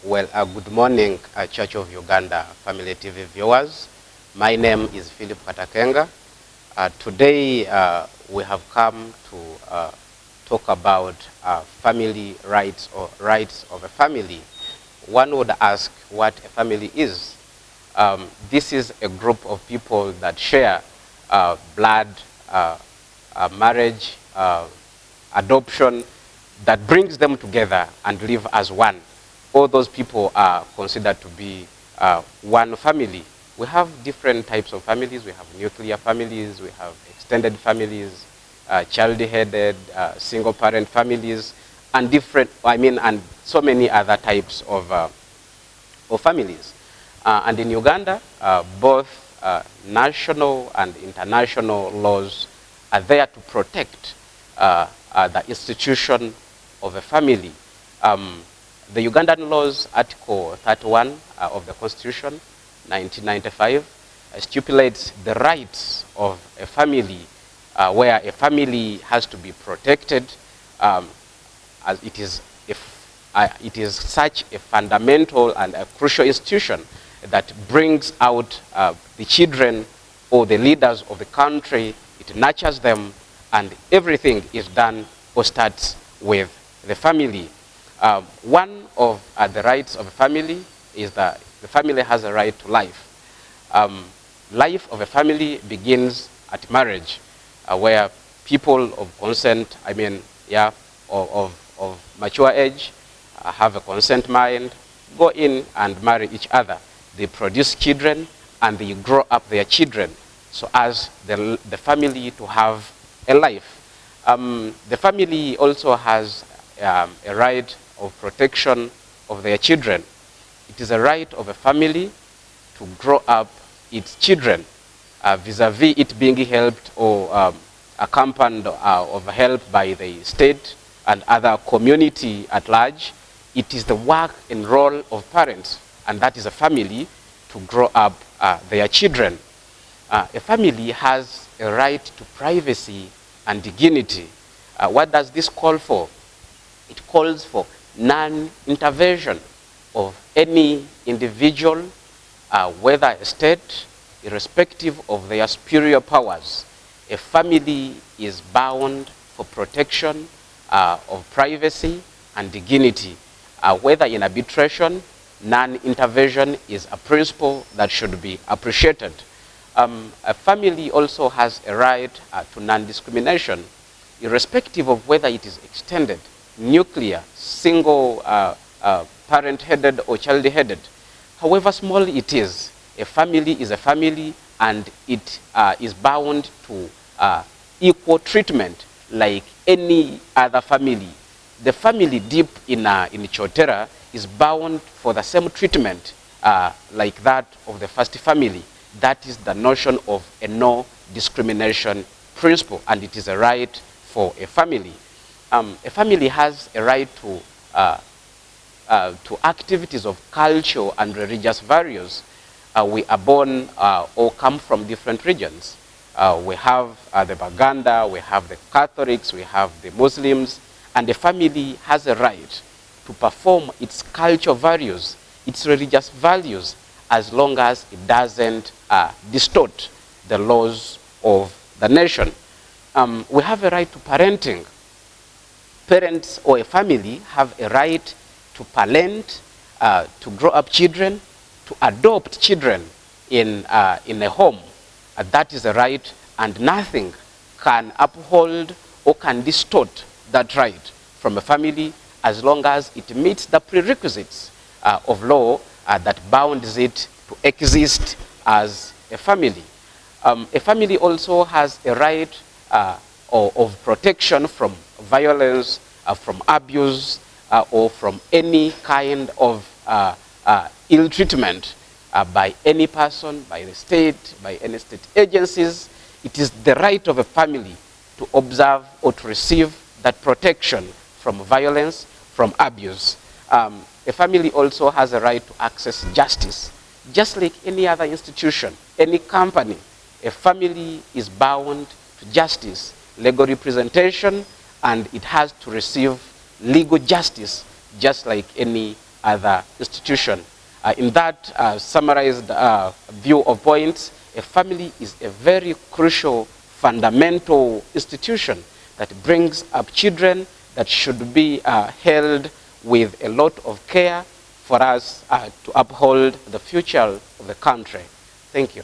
Good morning, Church of Uganda Family TV viewers. My name is Philip Katakenga. Today, we have come to talk about family rights or rights of a family. One would ask what a family is. This is a group of people that share blood, marriage, adoption, that brings them together and live as one. All those people are considered to be one family. We have different types of families. We have nuclear families, we have extended families, child-headed, single-parent families, and and so many other types of families. And in Uganda, both national and international laws are there to protect the institution of a family. The Ugandan laws, Article 31 of the Constitution, 1995, stipulates the rights of a family, where a family has to be protected, as it is such a fundamental and a crucial institution that brings out the children or the leaders of the country. It nurtures them, and everything is done or starts with the family. One of the rights of a family is that the family has a right to life. Life of a family begins at marriage, where people of consent, of mature age, have a consent mind, go in and marry each other. They produce children and they grow up their children so as the family to have a life. The family also has a right of protection of their children. It is a right of a family to grow up its children, vis-a-vis it being helped or accompanied of help by the state and other community at large. It is the work and role of parents, and that is a family, to grow up their children. A family has a right to privacy and dignity. What does this call for? It calls for non-intervention of any individual, whether a state, irrespective of their superior powers. A family is bound for protection of privacy and dignity. Whether in arbitration, non-intervention is a principle that should be appreciated. A family also has a right to non-discrimination, irrespective of whether it is extended, nuclear, single parent-headed or child-headed. However small it is, a family is a family, and it is bound to equal treatment like any other family. The family deep in Chotera is bound for the same treatment like that of the first family. That is the notion of a no discrimination principle, and it is a right for a family. A family has a right to activities of culture and religious values. We are born or come from different regions. We have the Baganda, we have the Catholics, we have the Muslims, and the family has a right to perform its cultural values, its religious values, as long as it doesn't distort the laws of the nation. We have a right to parenting. Parents or a family have a right to parent, to grow up children, to adopt children in a home. That is a right, and nothing can uphold or can distort that right from a family, as long as it meets the prerequisites of law that bounds it to exist as a family. A family also has a right of protection from violence, from abuse, or from any kind of ill treatment by any person, by the state, by any state agencies. It is the right of a family to observe or to receive that protection from violence, from abuse. A family also has a right to access justice. Just like any other institution, any company, a family is bound to justice, legal representation, and it has to receive legal justice just like any other institution. In that summarized view of points, a family is a very crucial, fundamental institution that brings up children that should be held with a lot of care for us to uphold the future of the country. Thank you.